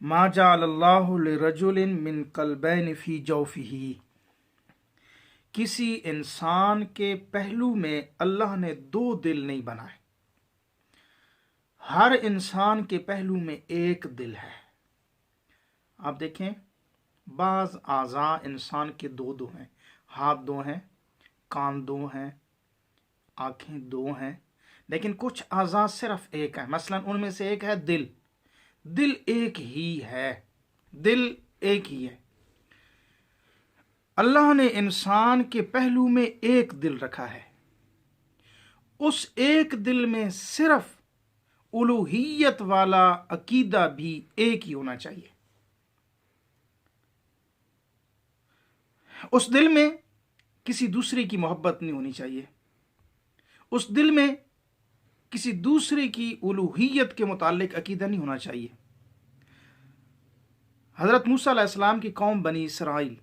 मा जअलल्लाहु लिरजुलिन मिन क़ल्बैनि फ़ी जौफ़िही। किसी इंसान के पहलू में अल्लाह ने दो दिल नहीं बनाए। हर इंसान के पहलू में एक दिल है। आप देखें, बाज़ आज़ा इंसान के दो दो हैं, हाथ दो हैं, कान दो हैं, आँखें दो हैं, लेकिन कुछ आज़ा सिर्फ एक है। मसलन उनमें से एक है दिल। दिल एक ही है, दिल एक ही है। अल्लाह ने इंसान के पहलू में एक दिल रखा है। उस एक दिल में सिर्फ उलूहियत वाला अकीदा भी एक ही होना चाहिए। उस दिल में किसी दूसरे की मोहब्बत नहीं होनी चाहिए। उस दिल में किसी दूसरे की उलूहियत के मुतालिक अकीदा नहीं होना चाहिए। हज़रत मूसा अलैहिस्सलाम की कौम बनी इसराइल,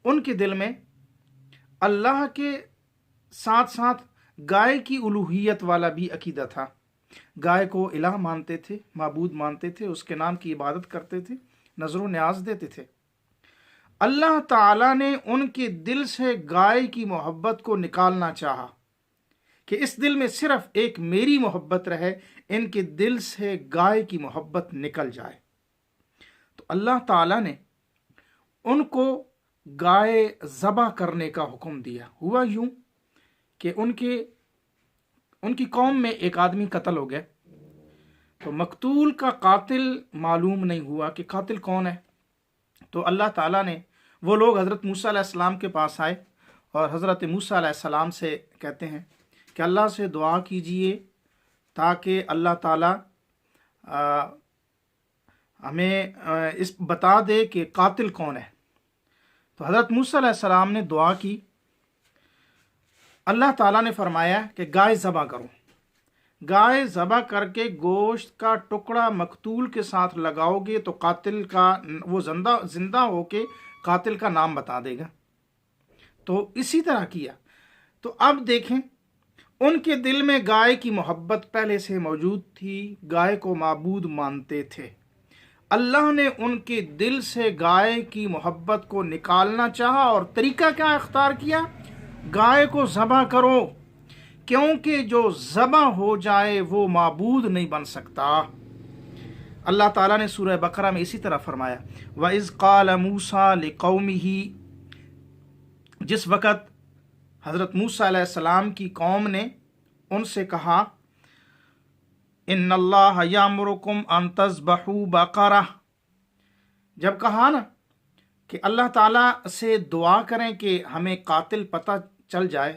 उनके दिल में अल्लाह के साथ साथ गाय की उलूहियत वाला भी अकीदा था। गाय को इलाह मानते थे, माबूद मानते थे, उसके नाम की इबादत करते थे, नजर न्याज देते थे। अल्लाह ताला ने उनके दिल से गाय की मोहब्बत को निकालना चाहा कि इस दिल में सिर्फ एक मेरी मोहब्बत रहे, इनके दिल से गाय की मोहब्बत निकल जाए। तो अल्लाह ताला ने उनको गाय ज़बह करने का हुक्म दिया। हुआ यूं कि उनकी कौम में एक आदमी कत्ल हो गया, तो मकतूल का कातिल मालूम नहीं हुआ कि कातिल कौन है। तो अल्लाह ताला ने, वो लोग हज़रत मूसा अलैहिस्सलाम के पास आए और हज़रत मूसा अलैहिस्सलाम से कहते हैं कि अल्लाह से दुआ कीजिए ताकि अल्लाह ताला हमें इस बता दे कि कातिल कौन है। तो हज़रत मूसा अलैहिस्सलाम ने दुआ की। अल्लाह ताला ने फरमाया कि गाय ज़बह करो। गाय ज़बह करके गोश्त का टुकड़ा मकतूल के साथ लगाओगे तो कातिल का वो जिंदा होके कातिल का नाम बता देगा। तो इसी तरह किया। तो अब देखें, उनके दिल में गाय की मोहब्बत पहले से मौजूद थी, गाय को माबूद मानते थे। अल्लाह ने उनके दिल से गाय की मोहब्बत को निकालना चाहा और तरीका क्या इख्तियार किया? गाय को ज़बह करो, क्योंकि जो ज़बह हो जाए वो माबूद नहीं बन सकता। अल्लाह ताला ने सूरह बकरा में इसी तरह फरमाया, व इज़ क़ाल मूसा लिक़ौमिही, जिस वक़्त हज़रत मूसा अलैहिस्सलाम की कौम ने उनसे कहा, इन्नल्लाह यामुरुकुम अन तज़बहू बक़रा। जब कहा ना कि अल्लाह ताला से दुआ करें कि हमें कातिल पता चल जाए,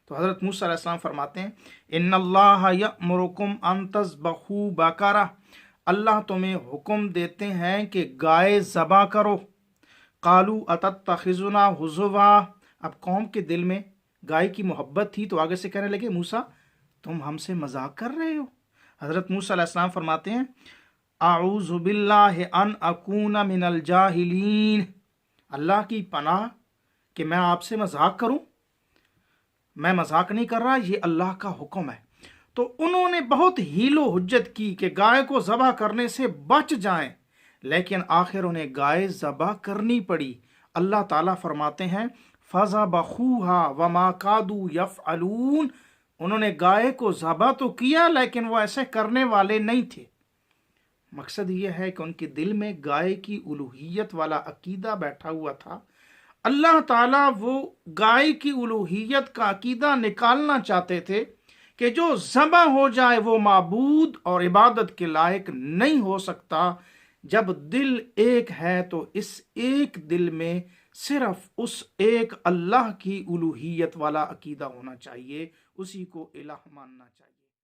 तो हज़रत मूसा अलैहिस्सलाम फरमाते हैं, इन्नल्लाह यामुरुकुम अन तज़बहू बक़रा, अल्लाह तुम्हें हुक्म देते हैं कि गाय ज़बह करो। क़ालू अतत्तख़िज़ुना हुज़ुवा। अब कौम के दिल में गाय की मोहब्बत थी तो आगे से कहने लगे, मूसा तुम हमसे मजाक कर रहे हो। हज़रत मूसा अलैहिस्सलाम फरमाते हैं, आऊज़ु बिल्लाहि अन अकूना मिनल जाहिलीन, अल्लाह की पनाह कि मैं आपसे मजाक करूं। मैं मजाक नहीं कर रहा, ये अल्लाह का हुक्म है। तो उन्होंने बहुत हीलो हुज्जत की कि गाय को ज़बह करने से बच जाएं, लेकिन आखिर उन्हें गाय ज़बह करनी पड़ी। अल्लाह ताला फरमाते हैं, फ़ज़बहूहा वमा कादू यफ़अलून, उन्होंने गाय को ज़बह तो किया लेकिन वो ऐसे करने वाले नहीं थे। मकसद ये है कि उनके दिल में गाय की उलूहियत वाला अकीदा बैठा हुआ था। अल्लाह ताला वो गाय की उलूहियत का अकीदा निकालना चाहते थे कि जो ज़बह हो जाए वो माबूद और इबादत के लायक नहीं हो सकता। जब दिल एक है तो इस एक दिल में सिर्फ उस एक अल्लाह की उलूहियत वाला अकीदा होना चाहिए, उसी को इलाह मानना चाहिए।